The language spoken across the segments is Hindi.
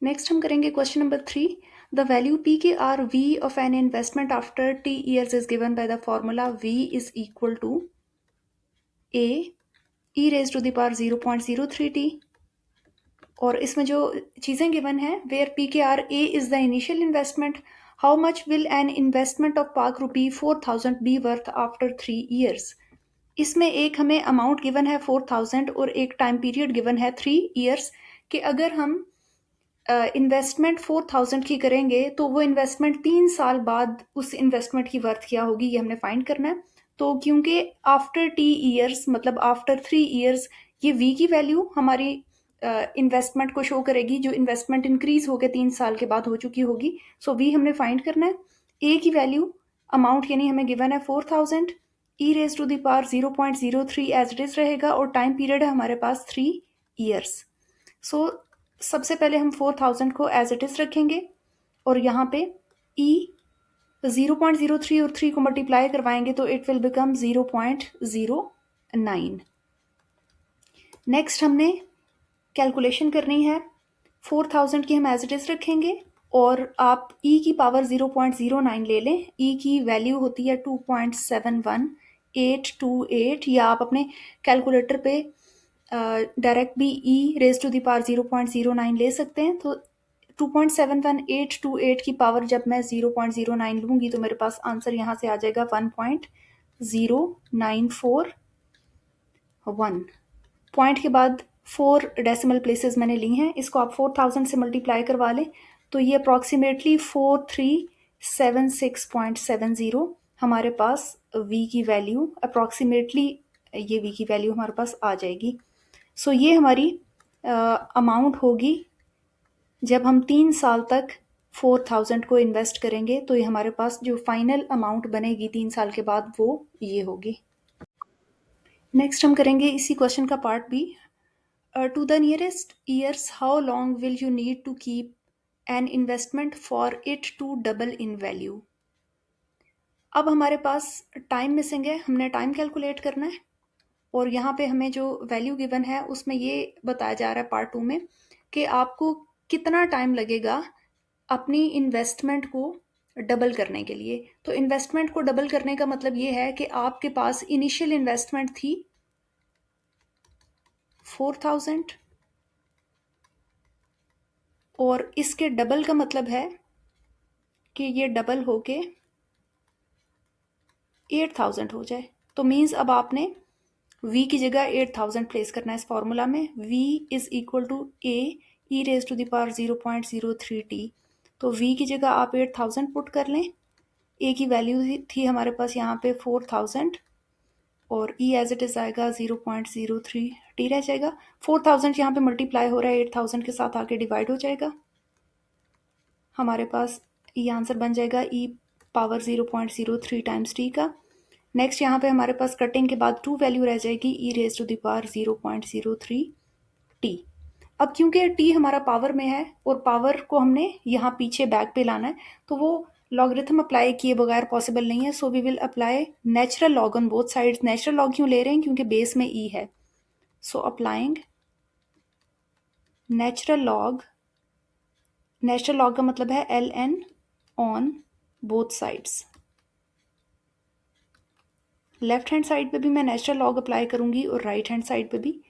नेक्स्ट हम करेंगे question number 3. The value P K R V of an investment after T years is given by the formula V is equal to A E raise to the power 0.03t. और इसमें जो चीज़ें गिवन है, where P K R A is the initial investment, how much will an investment of पार्क rupee 4000 be worth after 3 years. इसमें एक हमें अमाउंट गिवन है 4000 और एक टाइम पीरियड गिवन है 3 ईयर्स कि अगर हम इन्वेस्टमेंट 4000 की करेंगे तो वो इन्वेस्टमेंट 3 साल बाद उस इन्वेस्टमेंट की वर्थ क्या होगी, ये हमने फाइंड करना है. तो क्योंकि आफ्टर टी ईयर्स मतलब आफ्टर 3 ईयर्स ये वी की वैल्यू हमारी इन्वेस्टमेंट को शो करेगी जो इन्वेस्टमेंट इंक्रीज होकर 3 साल के बाद हो चुकी होगी. सो वी हमने फाइंड करना है. ए की वैल्यू अमाउंट यानी हमें गिवन है 4000, E raise to the power 0.03 as it is रहेगा और टाइम पीरियड है हमारे पास 3 ईयर्स. सो सबसे पहले हम 4000 को एज इट इज रखेंगे और यहाँ पे ई 0.03 और 3 को मल्टीप्लाई करवाएंगे तो इट विल बिकम 0.09. नेक्स्ट हमने कैलकुलेशन करनी है. 4000 की हम एज इट इज रखेंगे और आप ई की पावर 0.09 ले लें. ई की वैल्यू होती है 2.71828 या आप अपने कैलकुलेटर पे डायरेक्ट भी ई रेज टू द पावर 0.09 ले सकते हैं. तो 2.71828 की पावर जब मैं 0.09 लूँगी तो मेरे पास आंसर यहाँ से आ जाएगा 1.0941. पॉइंट के बाद 4 डेसिमल प्लेसेस मैंने ली हैं. इसको आप 4000 से मल्टीप्लाई करवा लें तो ये अप्रॉक्सीमेटली 4376.70 हमारे पास वी की वैल्यू अप्रॉक्सीमेटली ये वी की वैल्यू हमारे पास आ जाएगी. सो ये हमारी अमाउंट होगी जब हम 3 साल तक 4000 को इन्वेस्ट करेंगे तो ये हमारे पास जो फाइनल अमाउंट बनेगी 3 साल के बाद वो ये होगी. नेक्स्ट हम करेंगे इसी क्वेश्चन का part B. To the nearest years how long will you need to keep an investment for it to double in value. अब हमारे पास टाइम मिसिंग है, हमने टाइम कैलकुलेट करना है और यहाँ पे हमें जो वैल्यू गिवन है उसमें ये बताया जा रहा है पार्ट 2 में कि आपको कितना टाइम लगेगा अपनी इन्वेस्टमेंट को डबल करने के लिए. तो इन्वेस्टमेंट को डबल करने का मतलब ये है कि आपके पास इनिशियल इन्वेस्टमेंट थी 4000 और इसके डबल का मतलब है कि ये डबल होके 8000 हो जाए. तो मीन्स अब आपने v की जगह 8000 प्लेस करना है इस फॉर्मूला में. v is equal to A E raise to the power 0.03t. तो v की जगह आप 8000 पुट कर लें. a की वैल्यू थी हमारे पास यहाँ पे 4000 और e एज इट इज आएगा 0.03t रह जाएगा. 4000 यहाँ पे मल्टीप्लाई हो रहा है 8000 के साथ आके डिवाइड हो जाएगा. हमारे पास ये आंसर बन जाएगा e पावर 0.03 टाइम्स t का. नेक्स्ट यहाँ पे हमारे पास कटिंग के बाद 2 वैल्यू रह जाएगी E raise to the power 0.03t. अब क्योंकि t हमारा पावर में है और पावर को हमने यहाँ पीछे बैक पे लाना है तो वो लॉगरिथम अप्लाई किए बगैर पॉसिबल नहीं है. So we will apply natural log on both sides. Natural log क्यों ले रहे हैं, क्योंकि बेस में e है. सो अप्लाइंग नेचुरल लॉग का मतलब है ln on both sides. Left hand side पे भी मैं नेचुरल लॉग अप्लाई करूंगी और राइट हैंड साइड पे भी.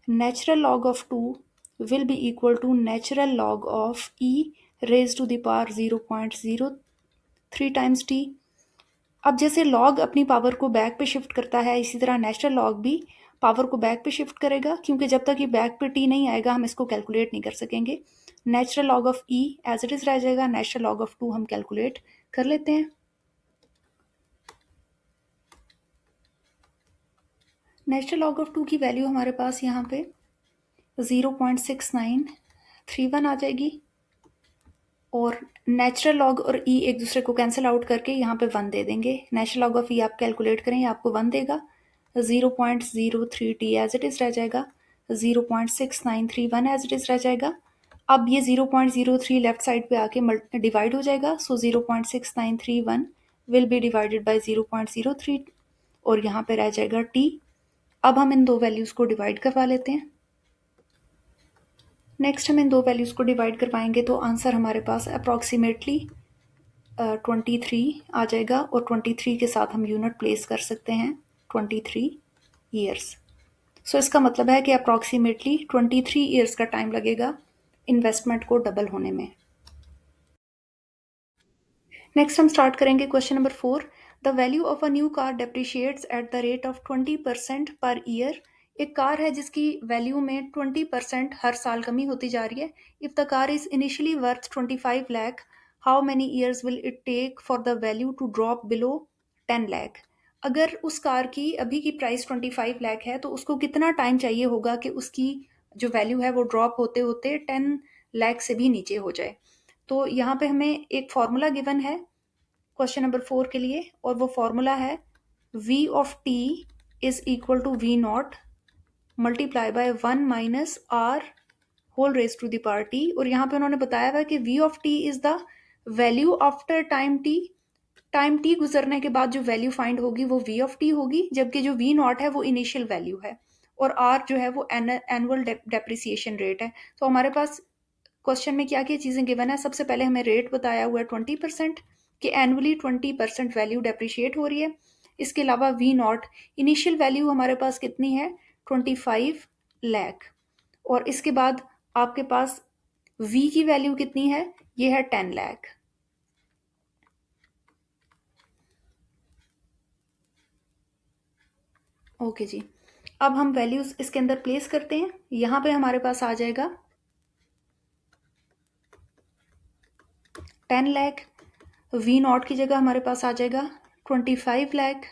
Natural log of 2 will be equal to natural log of e raise to the power 0.03 times t. अब जैसे लॉग अपनी पावर को बैक पे शिफ्ट करता है इसी तरह नेचुरल लॉग भी पावर को बैक पे शिफ्ट करेगा. क्योंकि जब तक ये बैक पे t नहीं आएगा हम इसको कैलकुलेट नहीं कर सकेंगे. Natural log of e as it is रह जाएगा. नेचुरल लॉग ऑफ 2 हम कैलकुलेट कर लेते हैं. नेचुरल लॉग ऑफ 2 की वैल्यू हमारे पास यहाँ पे 0.6931 आ जाएगी और नेचुरल लॉग और e एक दूसरे को कैंसिल आउट करके यहाँ पे 1 दे देंगे. नेचुरल लॉग ऑफ e आप कैलकुलेट करें ये आपको 1 देगा. 0.03t एज इट इज रह जाएगा. 0.6931 एज इट इज रह जाएगा. अब ये 0.03 लेफ्ट साइड पे आके डिवाइड हो जाएगा. सो 0.6931 विल बी डिवाइडेड बाई 0.03 और यहाँ पे रह जाएगा t. अब हम इन दो वैल्यूज को डिवाइड करवा लेते हैं. नेक्स्ट हम इन दो वैल्यूज़ को डिवाइड करवाएंगे तो आंसर हमारे पास अप्रॉक्सीमेटली 23 आ जाएगा, और 23 के साथ हम यूनिट प्लेस कर सकते हैं 23 ईयर्स। सो इसका मतलब है कि अप्रॉक्सीमेटली 23 ईयर्स का टाइम लगेगा इन्वेस्टमेंट को डबल होने में। नेक्स्ट हम स्टार्ट करेंगे question number 4। The value of a new car depreciates at the rate of 20% per year. एक कार है जिसकी वैल्यू में 20% हर साल कमी होती जा रही है। If the car is initially worth 25 lakh, how many years will it take for the value to drop below 10 lakh. अगर उस कार की अभी की प्राइस 25 लाख है तो उसको कितना टाइम चाहिए होगा कि उसकी जो वैल्यू है वो ड्रॉप होते होते 10 लाख से भी नीचे हो जाए। तो यहाँ पे हमें एक फॉर्मूला गिवन है क्वेश्चन नंबर 4 के लिए, और वो फॉर्मूला है v of t is equal to v not multiply by 1 minus R whole raise to the power t। और यहाँ पे उन्होंने बताया हुआ कि v of t is the value after time t। Time t गुजरने के बाद जो वैल्यू फाइंड होगी वो v ऑफ t होगी, जबकि जो v नॉट है वो इनिशियल वैल्यू है, और r जो है वो एनुअल डेप्रिसिएशन रेट है। तो हमारे पास क्वेश्चन में क्या क्या चीज़ें गिवन है। सबसे पहले हमें रेट बताया हुआ है 20%, कि एनुअली 20% वैल्यू डेप्रिशिएट हो रही है। इसके अलावा वी नॉट इनिशियल वैल्यू हमारे पास कितनी है 25 लाख, और इसके बाद आपके पास वी की वैल्यू कितनी है, ये है 10 लाख। ओके जी, अब हम वैल्यूज इसके अंदर प्लेस करते हैं। यहाँ पे हमारे पास आ जाएगा 10 लाख, वी नॉट की जगह हमारे पास आ जाएगा 25 लाख,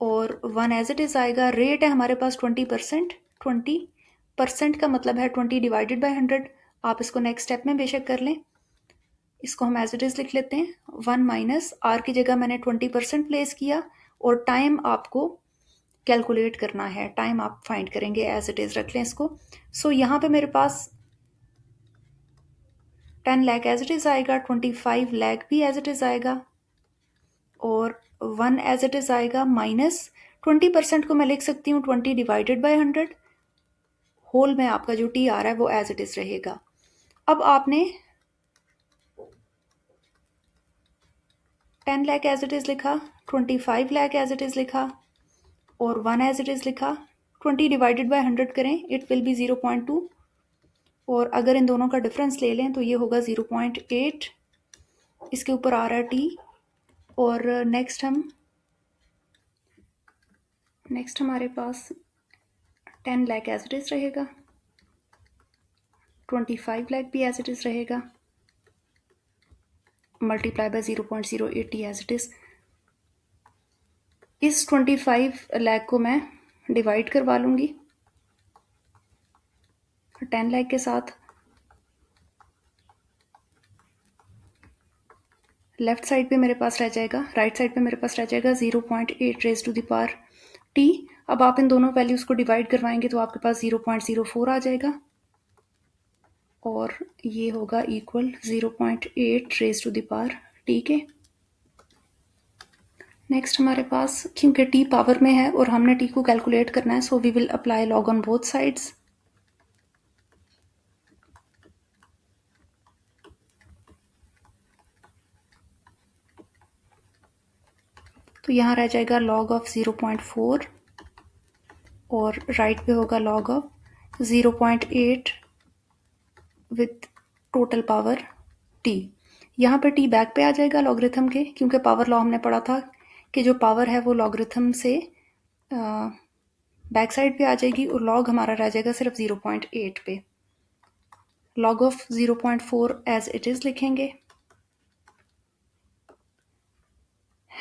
और 1 एज इट इज़ आएगा। रेट है हमारे पास 20%। 20% का मतलब है 20 डिवाइडेड बाय 100। आप इसको नेक्स्ट स्टेप में बेशक कर लें। इसको हम एज इट इज़ लिख लेते हैं। 1 माइनस आर की जगह मैंने 20% प्लेस किया, और टाइम आपको कैलकुलेट करना है। टाइम आप फाइंड करेंगे, एज इट इज़ रख लें इसको। सो यहाँ पे मेरे पास 10 लाख एज इट इज़ आएगा, 25 लाख भी एज इट इज़ आएगा, और 1 एज इट इज़ आएगा, माइनस 20% को मैं लिख सकती हूँ 20 डिवाइडेड बाय 100। होल में आपका जो टी आ रहा है वो एज इट इज रहेगा। अब आपने 10 लाख एज इट इज लिखा, 25 लाख एज इट इज लिखा, और 1 एज इट इज लिखा। 20 डिवाइडेड बाय 100 करें, इट विल बी 0.2, और अगर इन दोनों का डिफरेंस ले लें तो ये होगा 0.8। इसके ऊपर आ रहा है टी, और नेक्स्ट हमारे पास 10 लाख एज इट इज रहेगा, 25 लाख भी एज इट इज रहेगा, multiply by 0.08 T as it is. इस 25 लाख को मैं डिवाइड करवा लूँगी 10 लाख के साथ। लेफ्ट साइड पे मेरे पास रह जाएगा, राइट साइड पे मेरे पास रह जाएगा 0.8 raise to the power T. अब आप इन दोनों वैल्यूज़ को डिवाइड करवाएंगे तो आपके पास 0.04 आ जाएगा, और ये होगा equal 0.8 raise to the power T के। नेक्स्ट हमारे पास, क्योंकि टी पावर में है और हमने टी को कैलकुलेट करना है, so we will apply log on both sides. तो यहाँ रह जाएगा लॉग ऑफ 0.4, और राइट पे होगा log of 0.8 with total power T. यहाँ पे टी बैक पे आ जाएगा लॉगरिथम के, क्योंकि पावर लॉ हमने पढ़ा था कि जो पावर है वो लॉगरिथम से बैक साइड पे आ जाएगी, और लॉग हमारा रह जाएगा सिर्फ 0.8 पे। Log of 0.4 as it is लिखेंगे।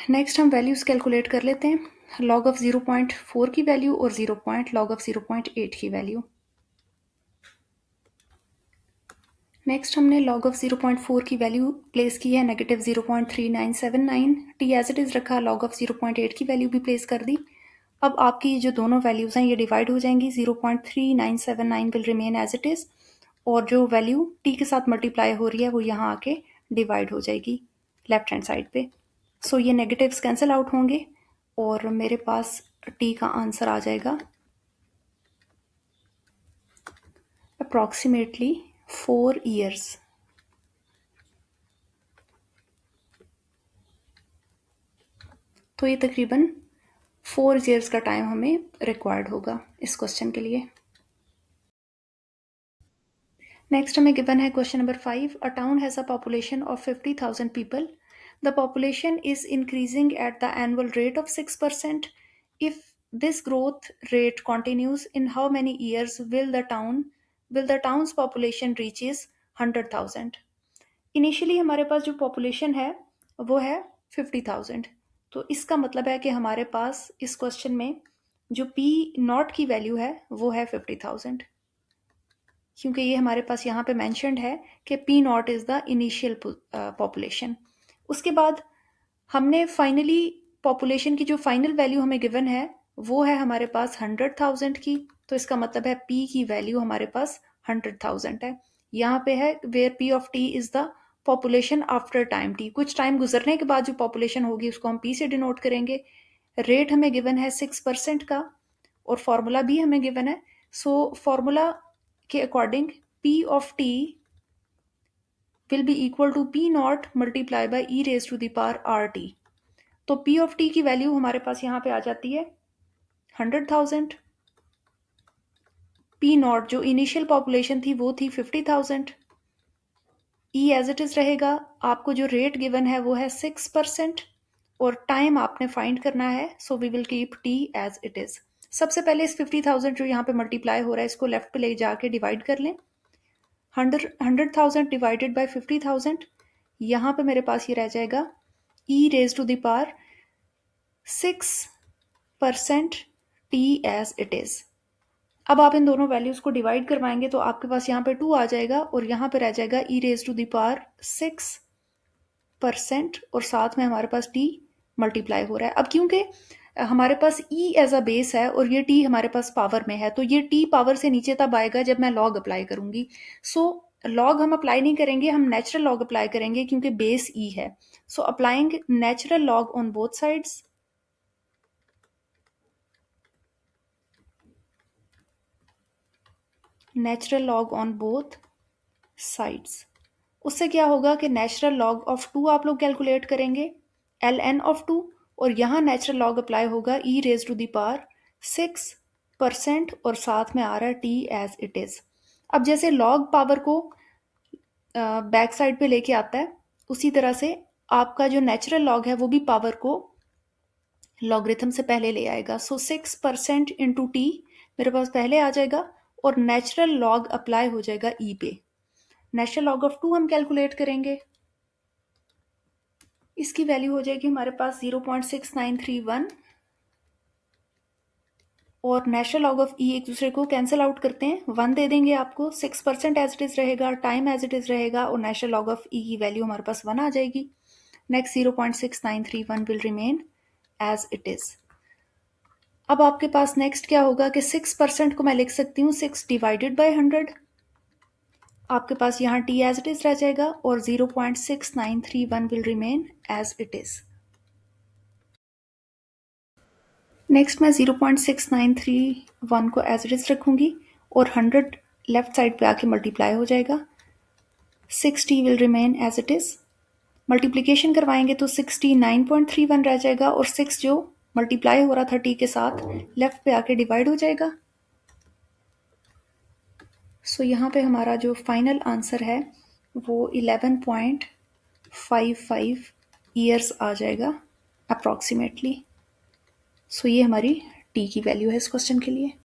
नेक्स्ट हम वैल्यूज़ कैलकुलेट कर लेते हैं, लॉग ऑफ 0.4 की वैल्यू और लॉग ऑफ 0.8 की वैल्यू। नेक्स्ट हमने लॉग ऑफ 0.4 की वैल्यू प्लेस की है negative 0.3979, T as it is रखा, लॉग ऑफ 0.8 की वैल्यू भी प्लेस कर दी। अब आपकी जो दोनों वैल्यूज़ हैं ये डिवाइड हो जाएंगी, 0.3979 will remain as it is, और जो वैल्यू टी के साथ मल्टीप्लाई हो रही है वो यहाँ आके डिवाइड हो जाएगी लेफ्ट हैंड साइड पे। सो ये नेगेटिव्स कैंसिल आउट होंगे, और मेरे पास टी का आंसर आ जाएगा approximately 4 years. तो ये तकरीबन 4 years का टाइम हमें रिक्वायर्ड होगा इस क्वेश्चन के लिए। नेक्स्ट हमें गिवन है question number 5, a town has a population of 50,000 people, the population is increasing at the annual rate of 6%, if this growth rate continues in how many years will the town's population reaches 100,000? Initially हमारे पास जो पॉपुलेशन है वो है 50,000। तो इसका मतलब है कि हमारे पास इस क्वेश्चन में जो पी नॉट की वैल्यू है वो है 50,000, क्योंकि ये हमारे पास यहाँ पे मैंशनड है कि P not is the initial population. उसके बाद हमने फाइनली पॉपुलेशन की जो फाइनल वैल्यू हमें गिवन है वो है हमारे पास 100,000 की। तो इसका मतलब है पी की वैल्यू हमारे पास 100,000 है। यहाँ पे है where P of T is the population after time T, कुछ टाइम गुजरने के बाद जो पॉपुलेशन होगी उसको हम पी से डिनोट करेंगे। रेट हमें गिवन है 6% का और फॉर्मूला भी हमें गिवन है। सो फॉर्मूला के according P of T will be equal to P not multiply by E raise to the power R T. तो पी ऑफ टी की वैल्यू हमारे पास यहाँ पे आ जाती है 100,000। पी नॉट जो इनिशियल पॉपुलेशन थी वो थी 50,000। ई एज इट इज रहेगा। आपको जो रेट गिवन है वो है 6% और टाइम आपने फाइंड करना है। So we will keep T as it is. सबसे पहले इस 50,000 जो यहाँ पे मल्टीप्लाई हो रहा है इसको लेफ्ट पे ले जाके डिवाइड कर लें। 100,000 डिवाइडेड बाई 50,000, यहाँ पे मेरे पास ये रह जाएगा E raise to the power 6% T as it is. अब आप इन दोनों वैल्यूज को डिवाइड करवाएंगे तो आपके पास यहाँ पे 2 आ जाएगा और यहाँ पे रह जाएगा E raise to the power 6% और साथ में हमारे पास टी मल्टीप्लाई हो रहा है। अब क्योंकि हमारे पास ई एज अ बेस है और ये टी हमारे पास पावर में है तो ये टी पावर से नीचे तब आएगा जब मैं लॉग अप्लाई करूंगी। सो लॉग हम अप्लाई नहीं करेंगे, हम नेचुरल लॉग अप्लाई करेंगे क्योंकि बेस ई है। So applying natural log on both sides, natural log on both sides. उससे क्या होगा कि नेचुरल लॉग ऑफ 2 आप लोग कैलकुलेट करेंगे एल एन ऑफ 2 और यहाँ नेचुरल लॉग अप्लाई होगा ई रेज टू द पावर 6% और साथ में आ रहा है टी एज इट इज। अब जैसे लॉग पावर को बैक साइड पे लेके आता है उसी तरह से आपका जो नेचुरल लॉग है वो भी पावर को लॉगरिथम से पहले ले आएगा। सो 6% इंटू टी मेरे पास पहले आ जाएगा और नेचुरल लॉग अप्लाई हो जाएगा ई पे। नेचुरल लॉग ऑफ 2 हम कैलकुलेट करेंगे, इसकी वैल्यू हो जाएगी हमारे पास 0.6931 और नेचुरल लॉग ऑफ ई एक दूसरे को कैंसिल आउट करते हैं, 1 दे देंगे आपको। 6% एज इट इज रहेगा, टाइम एज इट इज रहेगा और नेचुरल लॉग ऑफ ई की वैल्यू हमारे पास 1 आ जाएगी। Next 0.6931 will remain as it is. अब आपके पास नेक्स्ट क्या होगा कि 6% को मैं लिख सकती हूँ 6 डिवाइडेड बाई 100। आपके पास यहाँ टी एज इट इज रह जाएगा और 0.6931 will remain as it is. Next मैं 0.6931 को एज इट इज रखूंगी और 100 लेफ्ट साइड पे आके मल्टीप्लाई हो जाएगा। 60 will remain as it is. Multiplication करवाएंगे तो 69.31 रह जाएगा और 6 जो मल्टीप्लाई हो रहा था टी के साथ लेफ्ट पे आके डिवाइड हो जाएगा। सो यहाँ पे हमारा जो फाइनल आंसर है वो 11.55 ईयर्स आ जाएगा अप्रॉक्सीमेटली। सो ये हमारी टी की वैल्यू है इस क्वेश्चन के लिए।